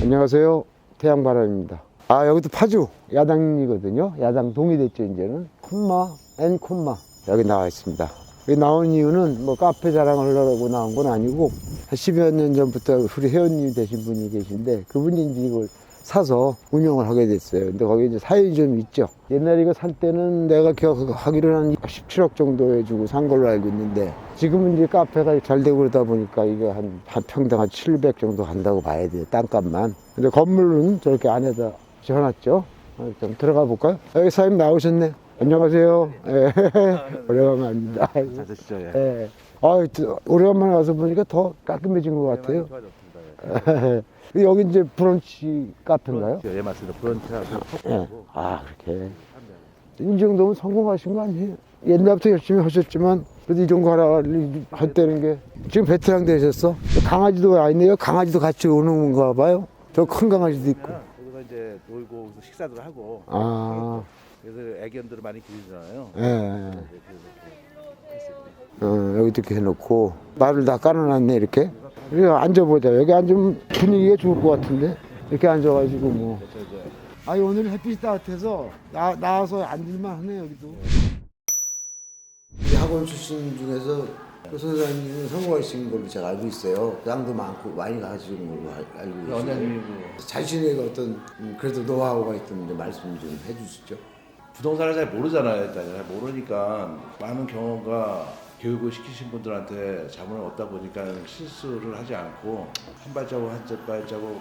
안녕하세요. 태양바람입니다. 여기도 파주 야당이거든요. 야당 동이 됐죠. 이제는 콤마 앤 콤마 여기 나와 있습니다. 여기 나온 이유는 뭐 카페 자랑을 하려고 나온 건 아니고 한 10여 년 전부터 우리 회원님이 되신 분이 계신데 그분이 이제 이걸 사서 운영을 하게 됐어요. 근데 거기 이제 사연이 좀 있죠. 옛날에 이거 살 때는 내가 기억하기로는 한 17억 정도 해주고 산 걸로 알고 있는데 지금은 이제 카페가 잘 되고 그러다 보니까 이게 한 평당 한 700 정도 간다고 봐야 돼요. 땅값만. 근데 건물은 저렇게 안에다 지어놨죠. 좀 들어가 볼까요? 여기 사장님 나오셨네. 안녕하세요. 예. 오래간만입니다. 잘 드시죠? 예. 예. 오래간만에 와서 보니까 더 깔끔해진 것 같아요. 좋아졌습니다. 여기 이제 브런치 카페인가요? 예, 맞습니다. 브런치하고 예. 그렇게. 이 정도면 성공하신 거 아니에요? 옛날부터 열심히 하셨지만, 그래도 이 정도 할 때는 게, 지금 베테랑 되셨어? 강아지도 와 있네요? 강아지도 같이 오는 건가 봐요? 저 큰 강아지도 있고. 여기서 이제 놀고 식사도 하고. 그래서 애견들을 많이 기르잖아요. 예. 여기 이렇게 해놓고, 말을 다 깔아놨네, 이렇게. 여기 앉아보자. 여기 앉으면 분위기가 좋을 것 같은데? 이렇게 앉아가지고 뭐. 오늘 햇빛이 따뜻해서 나와서 앉을만 하네, 여기도. 학원 출신 중에서 그 선생님은 성공하신 걸로 제가 알고 있어요. 땅도 많고 많이 가지는 걸로 알고 있어요. 원장님이 자신의 어떤 그래도 노하우가 있던 말씀 좀 해주시죠. 부동산을 잘 모르잖아요. 일단 잘 모르니까 많은 경험과 교육을 시키신 분들한테 자문을 얻다 보니까 실수를 하지 않고 한 발자국 한 발자국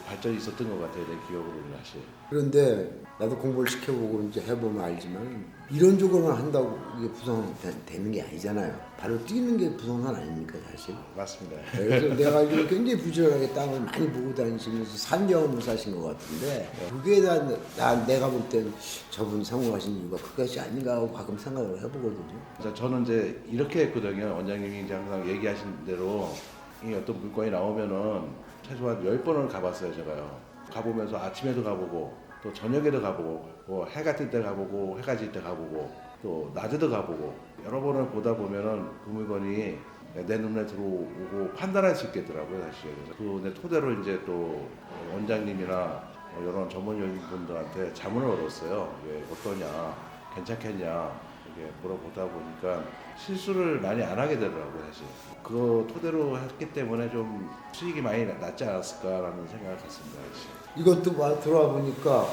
발전이 있었던 것 같아요. 내 기억으로는 사실. 그런데 나도 공부를 시켜보고 이제 해보면 알지만 이런 쪽으로만 한다고 이게 부동산 되는 게 아니잖아요. 바로 뛰는 게 부동산 아닙니까 사실. 맞습니다. 그래서 내가 알기로 굉장히 부지런하게 땅을 많이 보고 다니시면서 산경험을 사신 것 같은데 그게 내가 볼 땐 저분 성공하신 이유가 그것이 아닌가 하고 가끔 생각을 해보거든요. 저는 이제 이렇게 했거든요. 원장님이 이제 항상 얘기하신 대로 이 어떤 물건이 나오면은 최소한 10번을 가봤어요, 제가요. 가보면서 아침에도 가보고 또 저녁에도 가보고 뭐 해가 뜰 때 가보고 해가 질 때 가보고 또 낮에도 가보고 여러 번을 보다 보면은 그 물건이 내 눈에 들어오고 판단할 수 있겠더라고요, 사실. 그래서 그 토대로 이제 또 원장님이나 이런 전문용인분들한테 자문을 얻었어요. 이게 어떠냐, 괜찮겠냐. 이게 물어보다 보니까 실수를 많이 안 하게 되더라고요, 사실. 그거 토대로 했기 때문에 좀 수익이 많이 났지 않았을까라는 생각을 갖습니다, 사실. 이것도 들어와 보니까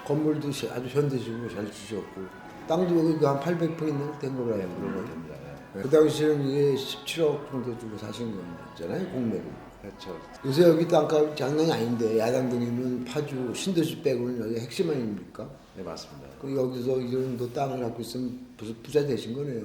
건물도 아주 현대식으로 잘 지셨고 땅도 여기 한 800평 있는 된 걸로 알고 있거든요. 됩니다. 그 당시에는 이게 17억 정도 주고 사신 거잖아요, 공매로. 그렇죠. 요새 여기 땅값 장난이 아닌데 야당동이면 파주 신도시 빼고는 여기 핵심 아닙니까? 네, 맞습니다. 그 여기서 이 정도 땅을 갖고 있으면 부자 되신 거네요.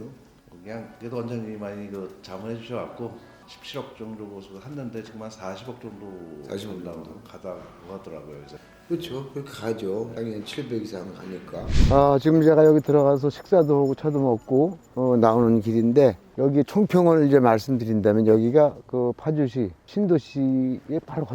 그냥 그래도 원장님이 많이 자문해 주셔갖고 17억 정도 샀는데 지금 한 40억 정도 40억 된다고 정도. 가다고 하더라고요. 그래서 그렇죠. 그렇게 가죠. 당연히 700 이상 가니까. 지금 제가 여기 들어가서 식사도 하고 차도 먹고 나오는 길인데 여기 총평을 이제 말씀드린다면 여기가 그 파주시 신도시에 바로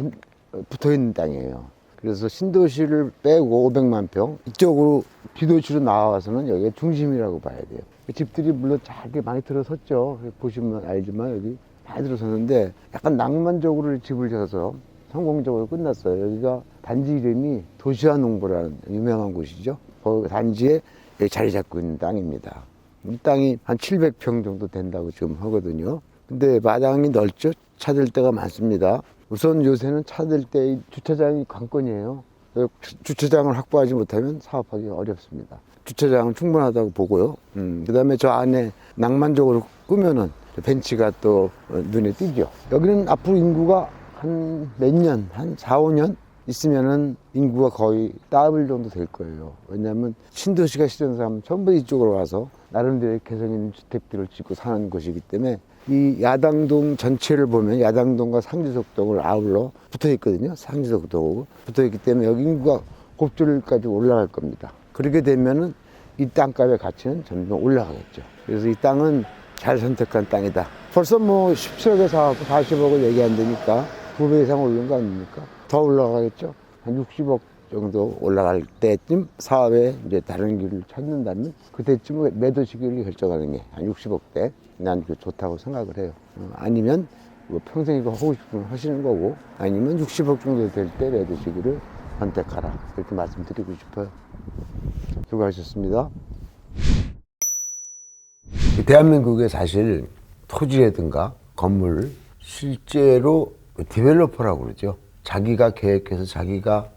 붙어 있는 땅이에요. 그래서 신도시를 빼고 500만 평 이쪽으로 비도시로 나와서는 여기가 중심이라고 봐야 돼요. 집들이 물론 잘게 많이 들어섰죠. 보시면 알지만 여기 많이 들어섰는데 약간 낭만적으로 집을 지어서 성공적으로 끝났어요. 여기가 단지 이름이 도시화농부라는 유명한 곳이죠. 그 단지에 자리 잡고 있는 땅입니다. 이 땅이 한 700평 정도 된다고 지금 하거든요. 근데 마당이 넓죠. 차댈 데가 많습니다. 우선 요새는 차댈 때 주차장이 관건이에요. 주차장을 확보하지 못하면 사업하기 어렵습니다. 주차장은 충분하다고 보고요. 그 다음에 저 안에 낭만적으로 꾸면은 벤치가 또 눈에 띄죠. 여기는 앞으로 인구가 한 몇 년, 한 4, 5년 있으면은 인구가 거의 더블 정도 될 거예요. 왜냐하면 신도시가 싫은 사람 전부 이쪽으로 와서 나름대로 개성 있는 주택들을 짓고 사는 곳이기 때문에 이 야당동 전체를 보면 야당동과 상지석동을 아울러 붙어 있거든요. 상지석동하고 붙어 있기 때문에 여기 인구가 곱절까지 올라갈 겁니다. 그렇게 되면은 이 땅값의 가치는 점점 올라가겠죠. 그래서 이 땅은 잘 선택한 땅이다. 벌써 뭐 17억에 사갖고 40억을 얘기한다니까 2배 이상 오른 거 아닙니까? 더 올라가겠죠. 한 60억 정도 올라갈 때쯤 사업에 이제 다른 길을 찾는다면 그때쯤 매도 시기를 결정하는 게 한 60억대 난 좋다고 생각을 해요. 아니면 뭐 평생 이거 하고 싶으면 하시는 거고, 아니면 60억 정도 될 때 레드시기를 선택하라. 그렇게 말씀드리고 싶어요. 수고하셨습니다. 대한민국에 사실 토지라든가 건물, 실제로 디벨로퍼라고 그러죠. 자기가 계획해서 자기가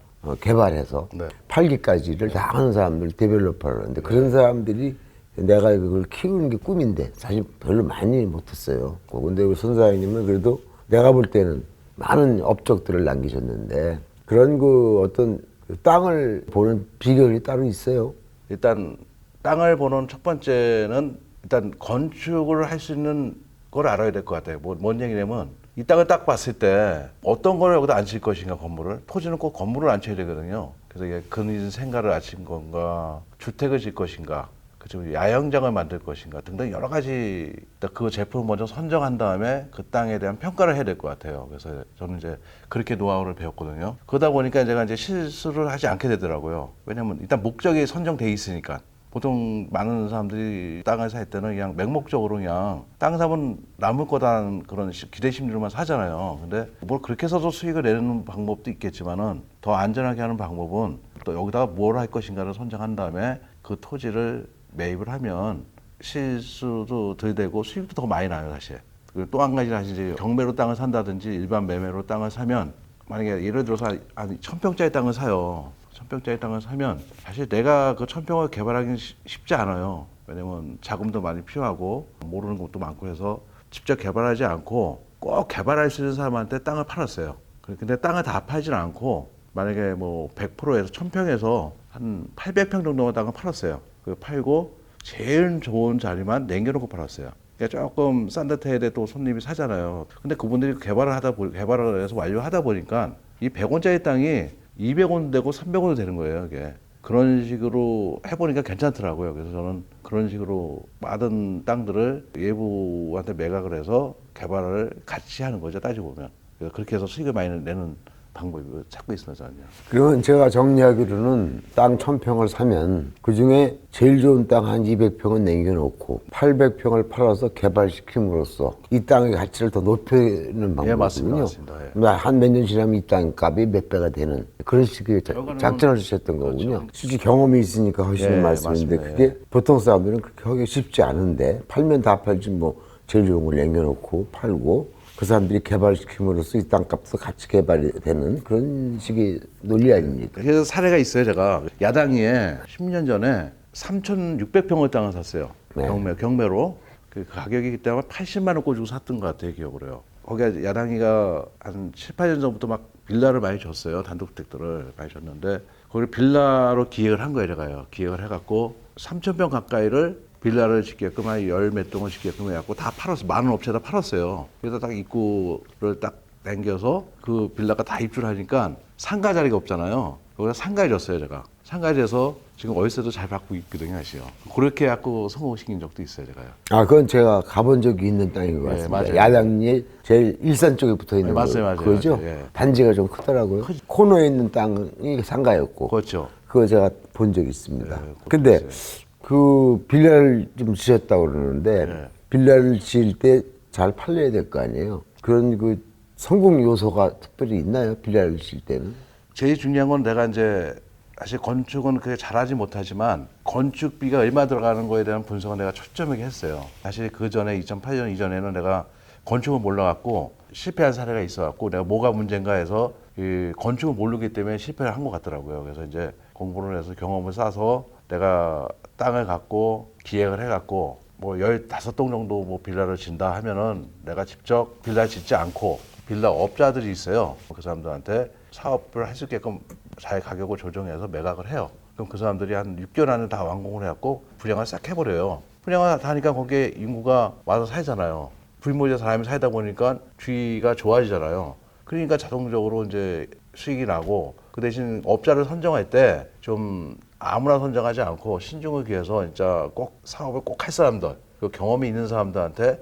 개발해서 네. 팔기까지를 다 하는 사람들 디벨로퍼라고 하는데, 그런 사람들이 내가 그걸 키우는 게 꿈인데 사실 별로 많이 못했어요. 근데 우리 선사님은 그래도 내가 볼 때는 많은 업적들을 남기셨는데, 그런 그 어떤 땅을 보는 비결이 따로 있어요. 일단 땅을 보는 첫 번째는 일단 건축을 할 수 있는 걸 알아야 될 것 같아요. 뭔 얘기냐면 이 땅을 딱 봤을 때 어떤 걸 여기다 앉힐 것인가, 건물을. 토지는 꼭 건물을 앉혀야 되거든요. 그래서 이게 근인 생가를 앉힌 건가, 주택을 질 것인가, 그리고 야영장을 만들 것인가 등등 여러 가지 그 제품을 먼저 선정한 다음에 그 땅에 대한 평가를 해야 될 것 같아요. 그래서 저는 이제 그렇게 노하우를 배웠거든요. 그러다 보니까 제가 이제 실수를 하지 않게 되더라고요. 왜냐면 일단 목적이 선정돼 있으니까. 보통 많은 사람들이 땅을 살 때는 그냥 맹목적으로 그냥 땅 사면 남을 거다는 그런 기대심리로만 사잖아요. 근데 뭘 그렇게 해서도 수익을 내는 방법도 있겠지만은 더 안전하게 하는 방법은 또 여기다가 뭘 할 것인가를 선정한 다음에 그 토지를 매입을 하면 실수도 덜 되고 수익도 더 많이 나요, 사실. 그리고 또 한 가지는 사실 이제 경매로 땅을 산다든지 일반 매매로 땅을 사면, 만약에 예를 들어서 한 1000평짜리 땅을 사요. 1000평짜리 땅을 사면 사실 내가 그 1000평을 개발하기는 쉽지 않아요. 왜냐면 자금도 많이 필요하고 모르는 것도 많고 해서 직접 개발하지 않고 꼭 개발할 수 있는 사람한테 땅을 팔았어요. 근데 땅을 다 팔지는 않고 만약에 뭐 100%에서 1000평에서 한 800평 정도의 땅을 팔았어요. 그 팔고 제일 좋은 자리만 남겨놓고 팔았어요. 그러니까 조금 싼 듯 해야 돼 또 손님이 사잖아요. 근데 그분들이 개발을 해서 완료하다 보니까 이 100원짜리 땅이 200원 되고 300원도 되는 거예요, 이게. 그런 식으로 해보니까 괜찮더라고요. 그래서 저는 그런 식으로 많은 땅들을 외부한테 매각을 해서 개발을 같이 하는 거죠, 따지고 보면. 그래서 그렇게 해서 수익을 많이 내는 방법을 찾고 있습니다, 저는요. 그러면 제가 정리하기로는 땅 1000평을 사면 그 중에 제일 좋은 땅 한 200평은 남겨놓고 800평을 팔아서 개발시킴으로써 이 땅의 가치를 더 높이는 방법이군요. 예, 맞습니다. 예. 한 몇 년 지나면 이 땅값이 몇 배가 되는 그런 식의 작전을 쓰셨던 거군요. 그렇죠. 실제 경험이 있으니까 하시는 예, 말씀인데, 맞습니다. 그게 보통 사람들은 그렇게 하기 쉽지 않은데, 팔면 다 팔지 뭐 제일 좋은 걸 남겨놓고 팔고 그 사람들이 개발시킴으로써 이 땅값도 같이 개발이 되는 그런 식의 논리 아닙니까? 그래서 사례가 있어요, 제가. 야당이에 10년 전에 3,600평의 땅을 샀어요. 네. 경매로. 그 가격이 그때 아마 80만 원 꽂고 샀던 것 같아요, 기억으로 해요. 거기가 야당이가 한 7, 8년 전부터 막 빌라를 많이 줬어요. 단독주택들을 많이 줬는데, 거기를 빌라로 기획을 한 거예요, 제가요. 기획을 해갖고 3,000평 가까이를 빌라를 짓게끔 한 열 몇 동을 짓게끔 해갖고 다 팔았어요. 많은 업체에다 팔았어요. 그래서 딱 입구를 딱 당겨서 그 빌라가 다 입주하니까 상가 자리가 없잖아요. 거기다 상가에 줬어요, 제가. 상가에 줘서 지금 월세도 잘 받고 있거든요, 아시죠? 그렇게 해갖고 성공시킨 적도 있어요, 제가요. 아, 그건 제가 가본 적이 있는 땅인 것 같습니다. 맞아요. 야당리에 제일 일산 쪽에 붙어 있는 맞아요. 그거죠? 맞아요. 예. 단지가 좀 크더라고요. 코너에 있는 땅이 상가였고. 그렇죠. 그거 제가 본 적이 있습니다. 예, 근데 있어요. 그 빌라를 좀 지었다고 그러는데, 예. 빌라를 지을 때 잘 팔려야 될 거 아니에요? 그런 그 성공 요소가 특별히 있나요? 빌라를 지을 때는? 제일 중요한 건 내가 이제 사실 건축은 그렇게 잘하지 못하지만 건축비가 얼마 들어가는 거에 대한 분석은 내가 초점하게 했어요. 사실 그 전에 2008년 이전에는 내가 건축을 몰라갖고 실패한 사례가 있어갖고 내가 뭐가 문제인가 해서 이 건축을 모르기 때문에 실패를 한 것 같더라고요. 그래서 이제 공부를 해서 경험을 쌓아서 내가 땅을 갖고 기획을 해갖고 뭐 15동 정도 뭐 빌라를 진다 하면은 내가 직접 빌라 짓지 않고 빌라 업자들이 있어요. 그 사람들한테 사업을 할 수 있게끔 잘 가격을 조정해서 매각을 해요. 그럼 그 사람들이 한 6개월 안에 다 완공을 해갖고 분양을 싹 해버려요. 분양을 다 하니까 거기에 인구가 와서 살잖아요. 불모자 사람이 살다 보니까 주위가 좋아지잖아요. 그러니까 자동적으로 이제 수익이 나고, 그 대신 업자를 선정할 때 좀 아무나 선정하지 않고 신중을 기해서 진짜 꼭 사업을 꼭 할 사람들, 그 경험이 있는 사람들한테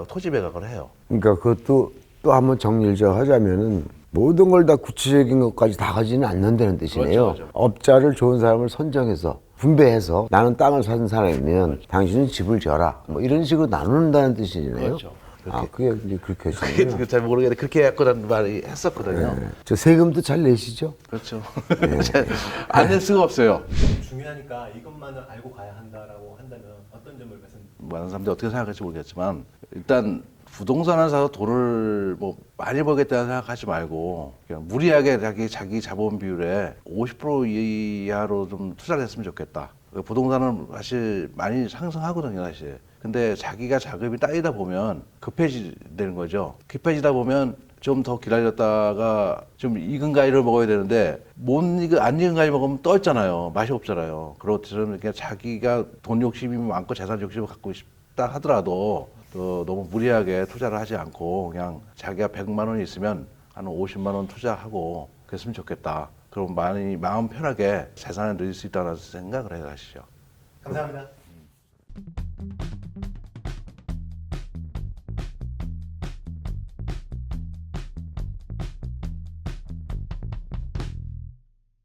토지 매각을 해요. 그러니까 그것도 또 한번 정리를 좀 하자면은, 모든 걸 다 구체적인 것까지 다 가지는 않는다는 뜻이네요. 그렇죠. 업자를 좋은 사람을 선정해서 분배해서 나는 땅을 산 사람이면 당신은 집을 져라, 뭐 이런 식으로 나눈다는 뜻이네요. 그렇죠. 아, 그게 이제 그렇게 하시네요. 잘 모르겠는데 그렇게 했거든 말이 했었거든요. 네. 저 세금도 잘 내시죠? 그렇죠. 안 낼 수가 없어요. 중요하니까 이것만을 알고 가야 한다라고 한다면 어떤 점을 말씀? 많은 사람들이 어떻게 생각할지 모르겠지만 일단 부동산을 사서 돈을 뭐 많이 벌겠다는 생각하지 말고 그냥 무리하게 자기 자본 비율에 50% 이하로 좀 투자를 했으면 좋겠다. 부동산은 사실 많이 상승하거든요, 사실. 근데 자기가 자금이 딸리다 보면 급해지는 거죠. 급해지다 보면 좀 더 기다렸다가 좀 익은 과일을 먹어야 되는데 안 익은 과일 먹으면 떠 있잖아요. 맛이 없잖아요. 그렇처럼 그냥 자기가 돈 욕심이 많고 재산 욕심을 갖고 싶다 하더라도 또 너무 무리하게 투자를 하지 않고 그냥 자기가 100만 원이 있으면 한 50만 원 투자하고 그랬으면 좋겠다. 그럼 마음 편하게 재산을 늘릴 수 있다는 생각을 해 가시죠. 감사합니다.